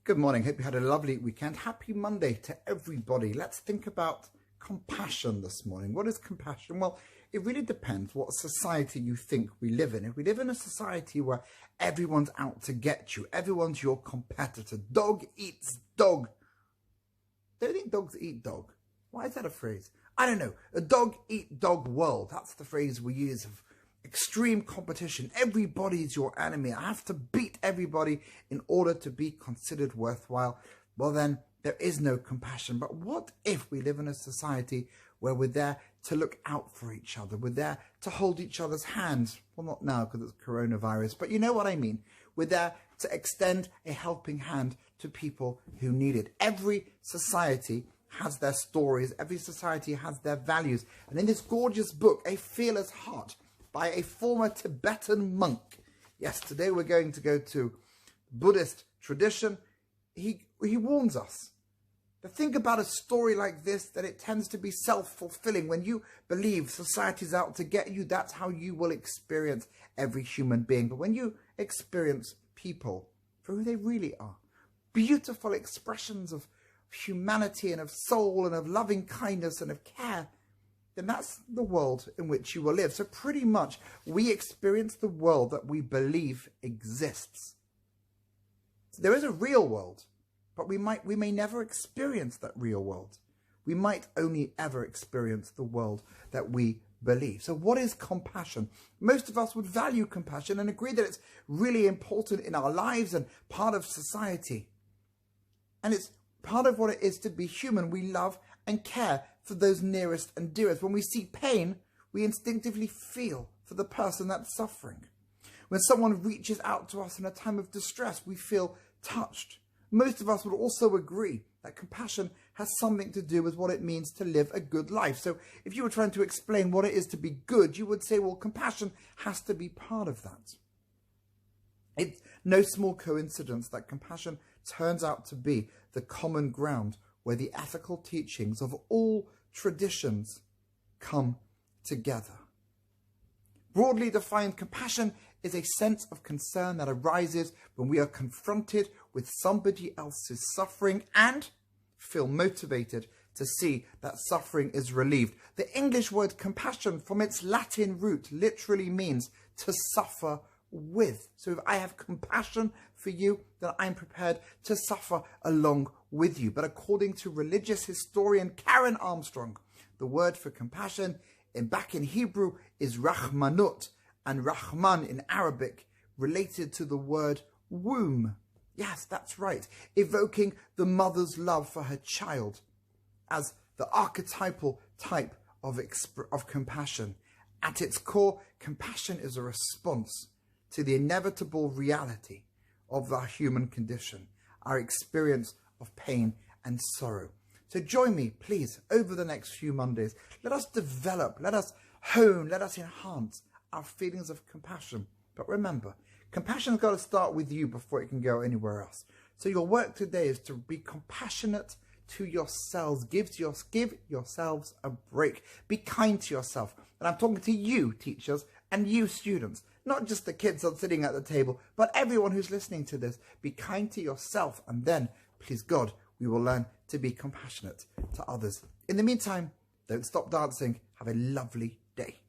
Good morning. Hope you had a lovely weekend. Happy Monday to everybody. Let's think about compassion this morning. What is compassion? Well, it really depends what society you think we live in. If we live in a society where everyone's out to get you, everyone's your competitor, dog eats dog. Don't think dogs eat dog. Why is that a phrase? I don't know. A dog eat dog world. That's the phrase we use of extreme competition. Everybody's your enemy. I have to beat everybody in order to be considered worthwhile. Well, then there is no compassion. But what if we live in a society where we're there to look out for each other? We're there to hold each other's hands. Well, not now because it's coronavirus, but you know what I mean. We're there to extend a helping hand to people who need it. Every society has their stories. Every society has their values. And in this gorgeous book, A Fearless Heart, by a former Tibetan monk. Yes, today we're going to go to Buddhist tradition. He warns us to think about a story like this, that it tends to be self-fulfilling. When you believe society's out to get you, that's how you will experience every human being. But when you experience people for who they really are, beautiful expressions of humanity and of soul and of loving kindness and of care, then that's the world in which you will live. So pretty much we experience the world that we believe exists. So there is a real world, but we may never experience that real world. We might only ever experience the world that we believe. So what is compassion? Most of us would value compassion and agree that it's really important in our lives and part of society. And it's part of what it is to be human. We love and care for those nearest and dearest. When we see pain, we instinctively feel for the person that's suffering. When someone reaches out to us in a time of distress, we feel touched. Most of us would also agree that compassion has something to do with what it means to live a good life. So if you were trying to explain what it is to be good, you would say, well, compassion has to be part of that. It's no small coincidence that compassion turns out to be the common ground where the ethical teachings of all traditions come together. Broadly defined, compassion is a sense of concern that arises when we are confronted with somebody else's suffering and feel motivated to see that suffering is relieved. The English word compassion, from its Latin root, literally means to suffer with. So if I have compassion for you, then I'm prepared to suffer along with you. But according to religious historian Karen Armstrong, the word for compassion back in Hebrew is Rahmanut, and Rahman in Arabic related to the word womb. Yes, that's right, evoking the mother's love for her child as the archetypal type of compassion. At its core, compassion is a response to the inevitable reality of our human condition, our experience of pain and sorrow. So join me, please, over the next few Mondays. Let us develop, let us hone, let us enhance our feelings of compassion. But remember, compassion's got to start with you before it can go anywhere else. So your work today is to be compassionate to yourselves. Give yourselves a break. Be kind to yourself. And I'm talking to you, teachers, and you, students. Not just the kids that are sitting at the table, but everyone who's listening to this. Be kind to yourself, and then, please God, we will learn to be compassionate to others. In the meantime, don't stop dancing. Have a lovely day.